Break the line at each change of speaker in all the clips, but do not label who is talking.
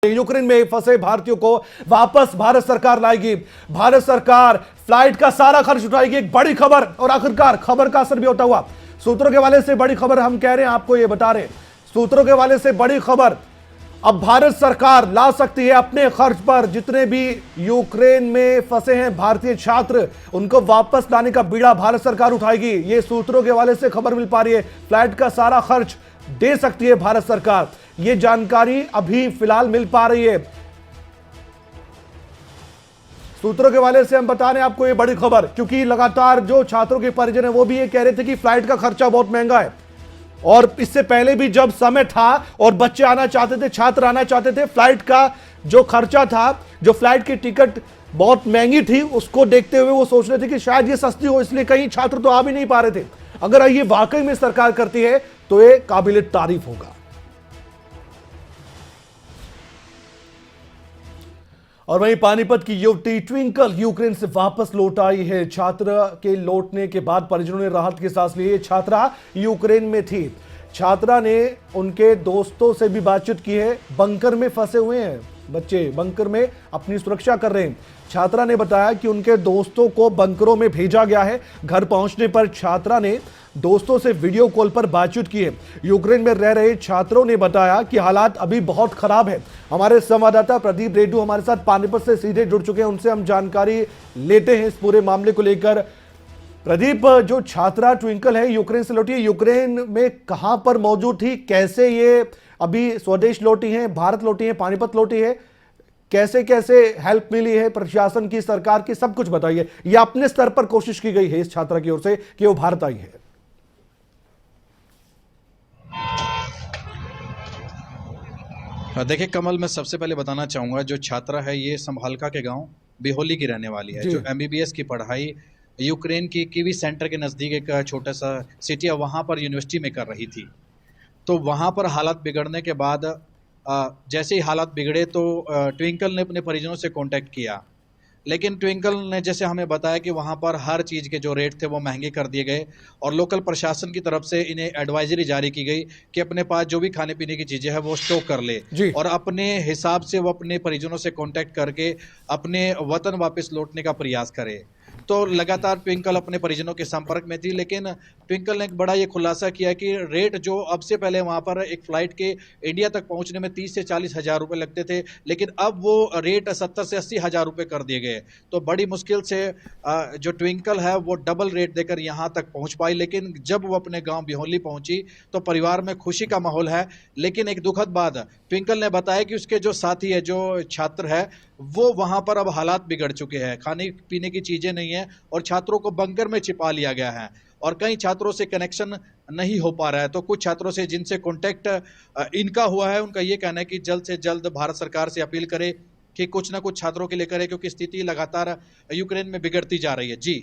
Ukraine में फंसे भारतीयों को वापस भारत सरकार लाएगी। भारत सरकार फ्लाइट का सारा खर्च उठाएगी। एक बड़ी खबर, और आखिरकार खबर का असर भी होता हुआ सूत्रों के वाले से बड़ी खबर हम कह रहे हैं, आपको ये बता रहे हैं, सूत्रों के वाले से बड़ी खबर। अब भारत सरकार ला सकती है अपने खर्च पर जितने भी यूक्रेन में फंसे हैं भारतीय छात्र, उनको वापस लाने का बीड़ा भारत सरकार उठाएगी। ये सूत्रों के वाले से खबर मिल पा रही है। फ्लाइट का सारा खर्च दे सकती है भारत सरकार, ये जानकारी अभी फिलहाल मिल पा रही है। सूत्रों के वाले से हम बता रहे हैं आपको ये बड़ी खबर, क्योंकि लगातार जो छात्रों के परिजन है वो भी ये कह रहे थे कि फ्लाइट का खर्चा बहुत महंगा है, और इससे पहले भी जब समय था और बच्चे आना चाहते थे, छात्र आना चाहते थे, फ्लाइट का जो खर्चा था, जो फ्लाइट की टिकट बहुत महंगी थी, उसको देखते हुए वो सोच रहे थे कि शायद ये सस्ती हो, इसलिए कई छात्र तो आ भी नहीं पा रहे थे। अगर ये वाकई में सरकार करती है तो ये काबिल तारीफ होगा। और वहीं पानीपत की युवती ट्विंकल यूक्रेन से वापस लौट आई है। छात्रा के लौटने के बाद परिजनों ने राहत की सांस ली है। छात्रा यूक्रेन में थी। छात्रा ने उनके दोस्तों से भी बातचीत की है। बंकर में फंसे हुए हैं बच्चे, बंकर में अपनी सुरक्षा कर रहे हैं। छात्रा ने बताया कि उनके दोस्तों को बंकरों में भेजा गया है। घर पहुंचने पर छात्रा ने दोस्तों से वीडियो कॉल पर बातचीत की है। यूक्रेन में रह रहे छात्रों ने बताया कि हालात अभी बहुत खराब है। हमारे संवाददाता प्रदीप रेड्डू हमारे साथ पानीपत से सीधे जुड़ चुके हैं, उनसे हम जानकारी लेते हैं इस पूरे मामले को लेकर। प्रदीप, जो छात्रा ट्विंकल है यूक्रेन से लौटी है, यूक्रेन में कहां पर मौजूद थी, कैसे ये अभी स्वदेश लौटी है, भारत लौटी है, पानीपत लौटी है, कैसे कैसे हेल्प मिली है प्रशासन की, सरकार की, सब कुछ बताइए। या अपने स्तर पर कोशिश की गई है इस छात्रा की ओर से कि वो भारत आई है?
देखिए कमल, मैं सबसे पहले बताना चाहूँगा, जो छात्रा है ये संभालका के गांव बिहोली की रहने वाली है, जो एमबीबीएस की पढ़ाई यूक्रेन की कीवी सेंटर के नज़दीक एक छोटा सा सिटी है, वहाँ पर यूनिवर्सिटी में कर रही थी। तो वहाँ पर हालात बिगड़ने के बाद जैसे ही हालात बिगड़े तो ट्विंकल ने अपने परिजनों से कांटेक्ट किया, लेकिन ट्विंकल ने जैसे हमें बताया कि वहाँ पर हर चीज़ के जो रेट थे वो महंगे कर दिए गए, और लोकल प्रशासन की तरफ से इन्हें एडवाइजरी जारी की गई कि अपने पास जो भी खाने पीने की चीज़ें हैं वो स्टॉक कर ले, और अपने हिसाब से वो अपने परिजनों से कांटेक्ट करके अपने वतन वापस लौटने का प्रयास करे। तो लगातार ट्विंकल अपने परिजनों के संपर्क में थी, लेकिन ट्विंकल ने एक बड़ा ये खुलासा किया कि रेट जो अब से पहले वहाँ पर एक फ़्लाइट के इंडिया तक पहुँचने में 30 से 40 हज़ार रुपये लगते थे, लेकिन अब वो रेट 70 से 80 हज़ार रुपये कर दिए गए। तो बड़ी मुश्किल से जो ट्विंकल है वो डबल रेट देकर यहाँ तक पहुँच पाई, लेकिन जब वो अपने गाँव बिहोली पहुँची तो परिवार में खुशी का माहौल है। लेकिन एक दुखद बात, ट्विंकल ने बताया कि उसके जो साथी है, जो छात्र है, वो वहाँ पर अब हालात बिगड़ चुके हैं, खाने पीने की चीज़ें नहीं है, और छात्रों को बंकर में छिपा लिया गया है, और कई छात्रों से कनेक्शन नहीं हो पा रहा है। तो कुछ छात्रों से जिनसे कांटेक्ट इनका हुआ है, उनका ये कहना है कि जल्द से जल्द भारत सरकार से अपील करे कि कुछ ना कुछ छात्रों के लिए करे, क्योंकि स्थिति लगातार यूक्रेन में बिगड़ती जा रही है। जी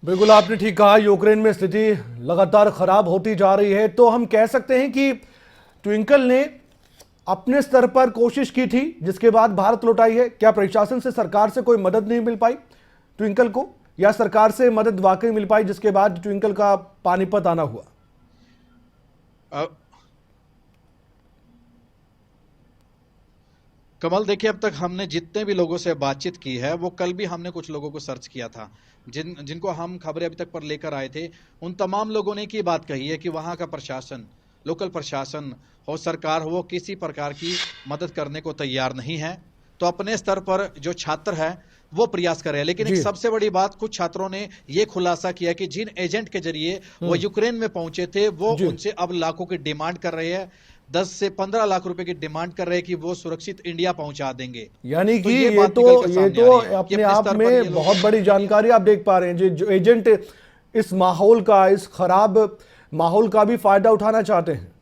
बिल्कुल, आपने ठीक कहा, यूक्रेन में स्थिति लगातार खराब होती जा रही है। तो हम कह सकते हैं कि ट्विंकल ने अपने स्तर पर कोशिश की थी, जिसके बाद भारत लौट आई है। क्या प्रशासन से, सरकार से कोई मदद नहीं मिल पाई ट्विंकल को, या सरकार से मदद वाकई मिल पाई जिसके बाद ट्विंकल का पानीपत आना हुआ?
कमल, देखिए अब तक हमने जितने भी लोगों से बातचीत की है, वो कल भी हमने कुछ लोगों को सर्च किया था, जिनको हम खबरें अभी तक पर लेकर आए थे, उन तमाम लोगों ने की बात कही है कि वहाँ का प्रशासन, लोकल प्रशासन हो, सरकार हो, वो किसी प्रकार की मदद करने को तैयार नहीं है। तो अपने स्तर पर जो छात्र है वो प्रयास कर रहे हैं। लेकिन एक सबसे बड़ी बात, कुछ छात्रों ने ये खुलासा किया कि जिन एजेंट के जरिए वो यूक्रेन में पहुंचे थे, वो उनसे अब लाखों की डिमांड कर रहे हैं, 10 से 15 लाख रुपए की डिमांड कर रहे हैं कि वो सुरक्षित इंडिया पहुंचा देंगे।
यानी कि ये तो अपने आप में बहुत बड़ी जानकारी आप देख पा रहे हैं। जो एजेंट इस माहौल का, इस खराब माहौल का भी फायदा उठाना चाहते हैं।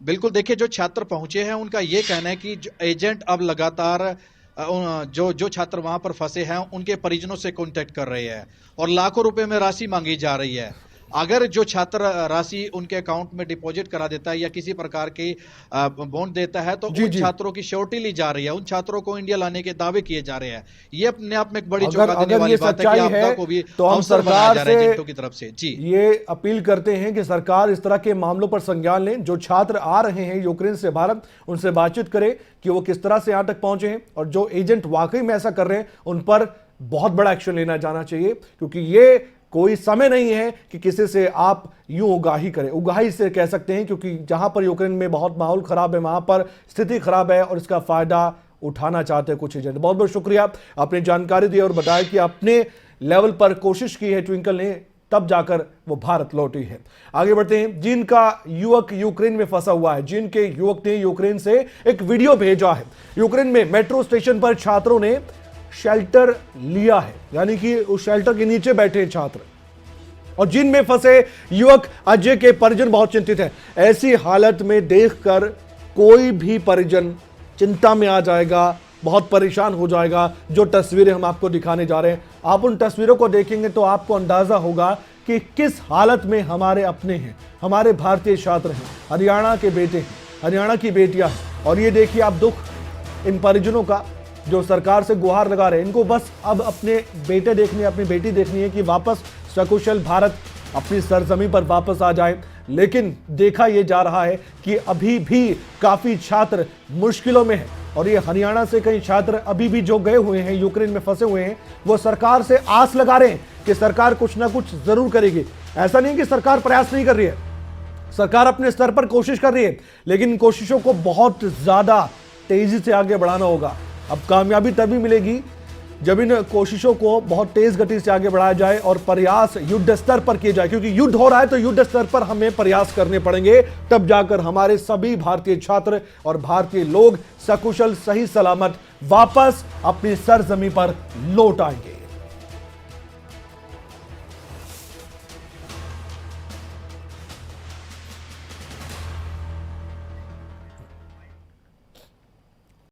बिल्कुल, देखिए जो छात्र पहुंचे हैं उनका ये कहना है कि एजेंट अब लगातार जो छात्र वहां पर फंसे हैं उनके परिजनों से कांटेक्ट कर रहे हैं, और लाखों रुपए में राशि मांगी जा रही है। अगर जो छात्र राशि उनके अकाउंट में डिपॉजिट करा देता है या किसी प्रकार की बॉन्ड देता है तो उन छात्रों की श्योरिटी ली जा रही है, उन छात्रों को इंडिया लाने के दावे किए जा रहे हैं। ये अपने आप में एक बड़ी चौंका देने वाली बात है कि आपदा को भी
तो हम
अवसर बनाया जा रहा है
सरकार
जिंटो की तरफ से। जी,
ये अपील करते हैं कि सरकार इस तरह के मामलों पर संज्ञान लें। जो छात्र आ रहे हैं यूक्रेन से भारत, उनसे बातचीत करें कि वो किस तरह से यहां तक पहुंचे हैं, और जो एजेंट वाकई में ऐसा कर रहे हैं उन पर बहुत बड़ा एक्शन लेना जाना चाहिए, क्योंकि ये कोई समय नहीं है कि किसी से आप यूं उगाही करें। उगाही से कह सकते हैं, क्योंकि जहां पर यूक्रेन में बहुत माहौल खराब है, वहां पर स्थिति खराब है और इसका फायदा उठाना चाहते हैं कुछ एजेंट। बहुत बहुत शुक्रिया, आपने जानकारी दी और बताया कि अपने लेवल पर कोशिश की है ट्विंकल ने, तब जाकर वो भारत लौटी है। आगे बढ़ते हैं। चीन का युवक यूक्रेन में फंसा हुआ है। चीन के युवक ने यूक्रेन से एक वीडियो भेजा है। यूक्रेन में मेट्रो स्टेशन पर छात्रों ने शेल्टर लिया है, यानी कि उस शेल्टर के नीचे बैठे हैं छात्र, और चीन में फंसे युवक अजय के परिजन बहुत चिंतित हैं। ऐसी हालत में देखकर कोई भी परिजन चिंता में आ जाएगा, बहुत परेशान हो जाएगा। जो तस्वीरें हम आपको दिखाने जा रहे हैं, आप उन तस्वीरों को देखेंगे तो आपको अंदाजा होगा कि किस हालत में हमारे अपने हैं, हमारे भारतीय छात्र हैं, हरियाणा के बेटे हैं, हरियाणा की बेटियां हैं। और ये देखिए आप दुख इन परिजनों का, जो सरकार से गुहार लगा रहे हैं। इनको बस अब अपने बेटे देखने, अपनी बेटी देखनी है कि वापस सकुशल भारत अपनी सरजमी पर वापस आ जाए। लेकिन देखा यह जा रहा है कि अभी भी काफी छात्र मुश्किलों में हैं, और ये हरियाणा से कई छात्र अभी भी जो गए हुए हैं, यूक्रेन में फंसे हुए हैं, वो सरकार से आस लगा रहे हैं कि सरकार कुछ ना कुछ जरूर करेगी। ऐसा नहीं कि सरकार प्रयास नहीं कर रही है, सरकार अपने स्तर पर कोशिश कर रही है, लेकिन इन कोशिशों को बहुत ज्यादा तेजी से आगे बढ़ाना होगा। अब कामयाबी तभी मिलेगी जब इन कोशिशों को बहुत तेज गति से आगे बढ़ाया जाए और प्रयास युद्ध स्तर पर किए जाए, क्योंकि युद्ध हो रहा है तो युद्ध स्तर पर हमें प्रयास करने पड़ेंगे। तब जाकर हमारे सभी भारतीय छात्र और भारतीय लोग सकुशल सही सलामत वापस अपनी सरजमी पर लौट आएंगे।